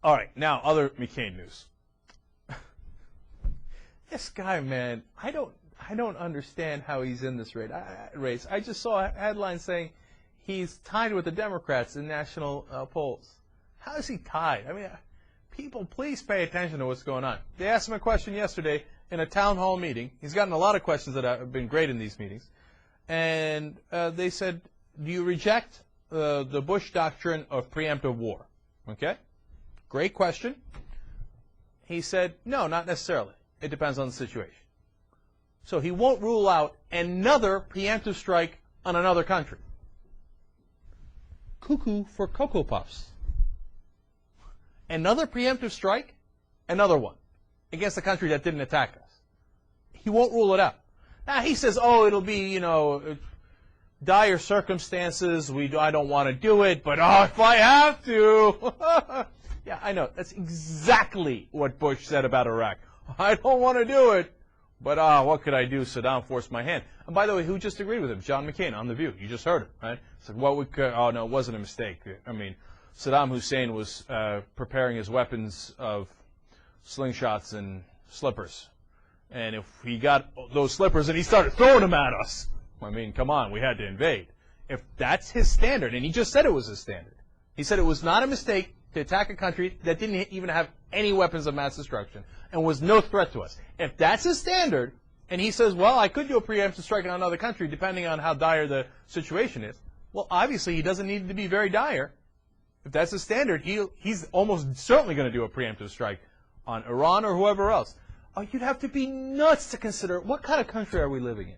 All right, now other McCain news. This guy, man, I don't understand how he's in this race. I just saw a headline saying he's tied with the Democrats in national polls. How is he tied? I mean, people, please pay attention to what's going on. They asked him a question yesterday in a town hall meeting. He's gotten a lot of questions that have been great in these meetings. And they said, do you reject the Bush doctrine of preemptive war? Okay? Great question. He said, no, not necessarily. It depends on the situation. So he won't rule out another preemptive strike on another country. Cuckoo for Cocoa Puffs. Another preemptive strike, another one, against a country that didn't attack us. He won't rule it out. Now he says, oh, it'll be, dire circumstances. I don't want to do it, but if I have to. Yeah, I know. That's exactly what Bush said about Iraq. I don't want to do it, but what could I do? Saddam forced my hand. And by the way, who just agreed with him? John McCain on The View. You just heard him, right? Said, well, oh, no, it wasn't a mistake. I mean, Saddam Hussein was preparing his weapons of slingshots and slippers. And if he got those slippers and he started throwing them at us, I mean, come on, we had to invade. If that's his standard, and he just said it was his standard. He said it was not a mistake to attack a country that didn't even have any weapons of mass destruction and was no threat to us. If that's his standard, and he says, well, I could do a preemptive strike on another country depending on how dire the situation is, well, obviously he doesn't need to be very dire. If that's his standard, he's almost certainly going to do a preemptive strike on Iran or whoever else. You'd have to be nuts to consider, what kind of country are we living in?